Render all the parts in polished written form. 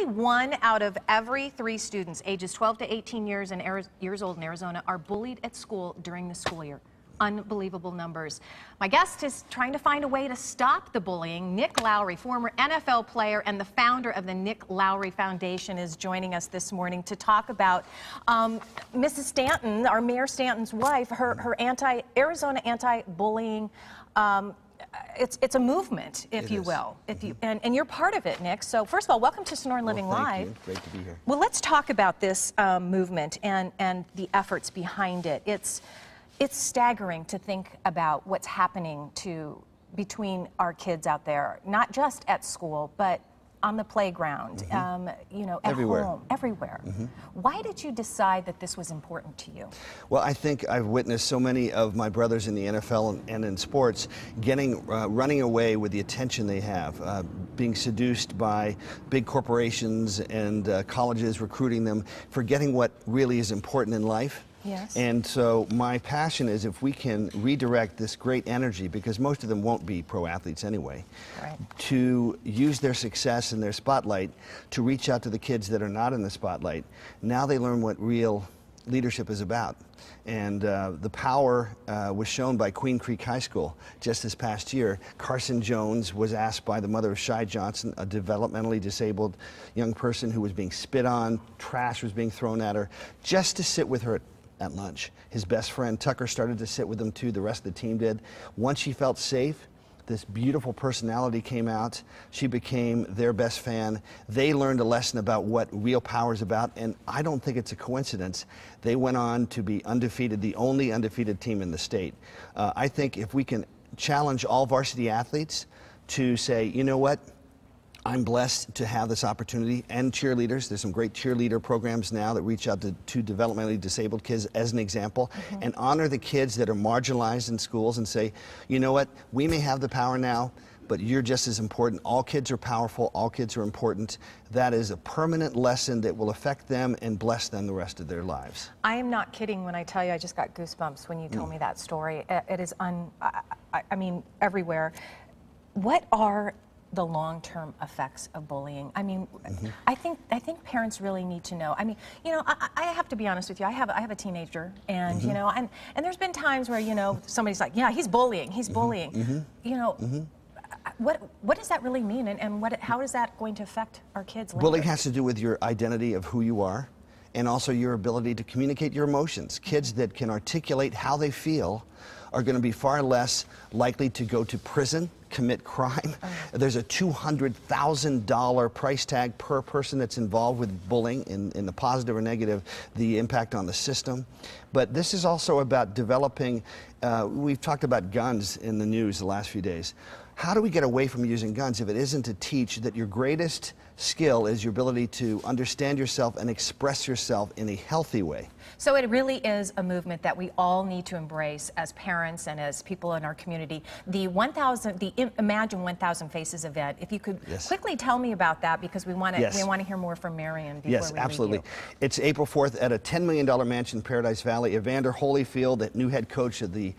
Nearly 1 out of every 3 students ages 12 to 18 years old in Arizona are bullied at school during the school year. Unbelievable numbers. My guest is trying to find a way to stop the bullying. Nick Lowry, former NFL player and the founder of the Nick Lowry Foundation, is joining us this morning to talk about Mrs. Stanton, our Mayor Stanton's wife, her Arizona anti-bullying. It's a movement, if you will. And you're part of it, Nick. So first of all, welcome to Sonoran Living Live. Thank you. Great to be here. Well, let's talk about this movement and the efforts behind it. It's staggering to think about what's happening between our kids out there, not just at school, but on the playground, you know, at home, everywhere. Why did you decide that this was important to you? Well, I think I've witnessed so many of my brothers in the NFL and in sports running away with the attention they have, being seduced by big corporations and colleges recruiting them, forgetting what really is important in life. Yes. And so my passion is if we can redirect this great energy, because most of them won't be pro athletes anyway, to use their success and their spotlight to reach out to the kids that are not in the spotlight. Now they learn what real leadership is about. And the power was shown by Queen Creek High School just this past year. Carson Jones was asked by the mother of Shai Johnson, a developmentally disabled young person who was being spit on, trash was being thrown at her, just to sit with her at lunch. His best friend Tucker started to sit with him too, the rest of the team did. Once she felt safe, this beautiful personality came out. She became their best fan. They learned a lesson about what real power is about, and I don't think it's a coincidence. They went on to be undefeated, the only undefeated team in the state. I think if we can challenge all varsity athletes to say, you know what, I'm blessed to have this opportunity, and cheerleaders. There's some great cheerleader programs now that reach out to developmentally disabled kids as an example, and honor the kids that are marginalized in schools and say, you know what, we may have the power now, but you're just as important. All kids are powerful, all kids are important. That is a permanent lesson that will affect them and bless them the rest of their lives. I am not kidding when I tell you I just got goosebumps when you told me that story. It is I mean, everywhere. What are the long-term effects of bullying? I mean, I think parents really need to know. I mean, you know, I have to be honest with you. I have a teenager, and you know, and there's been times where, you know, somebody's like, yeah, he's bullying, You know, what does that really mean, and how is that going to affect our kids later? Bullying has to do with your identity of who you are, and also your ability to communicate your emotions. Kids that can articulate how they feel are going to be far less likely to go to prison, commit crime. There's a $200,000 price tag per person that's involved with bullying, in the positive or negative, the impact on the system. But this is also about developing, we've talked about guns in the news the last few days. How do we get away from using guns if it isn't to teach that your greatest skill is your ability to understand yourself and express yourself in a healthy way? So it really is a movement that we all need to embrace as parents and as people in our community. The Imagine 1,000 Faces event, if you could quickly tell me about that, because we want to hear more from Marion before we absolutely. leave you. It's April 4th at a $10 million mansion in Paradise Valley. Evander Holyfield, the new head coach of the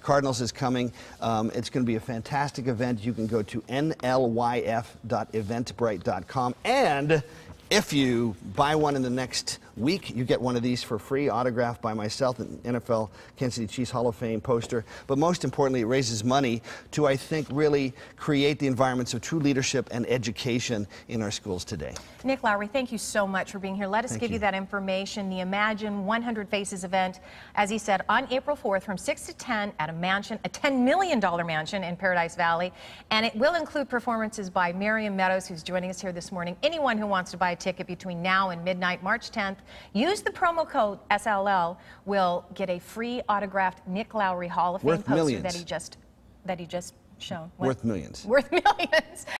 Cardinals, is coming. It's going to be a fantastic event. You can go to nlyf.eventbrite.com, and if you buy one in the next week, you get one of these for free, autographed by myself, an NFL Kansas City Chiefs Hall of Fame poster. But most importantly, it raises money to, I think, really create the environments of true leadership and education in our schools today. Nick Lowry, thank you so much for being here. Let us give you that information. The Imagine 100 Faces event, as he said, on April 4th from 6 to 10 at a mansion, a $10 million mansion in Paradise Valley. And it will include performances by Miriam Meadows, who's joining us here this morning. Anyone who wants to buy a ticket between now and midnight, March 10th, use the promo code SLL, will get a free autographed Nick Lowry Hall of Fame poster that he just shown. Worth millions. Worth millions.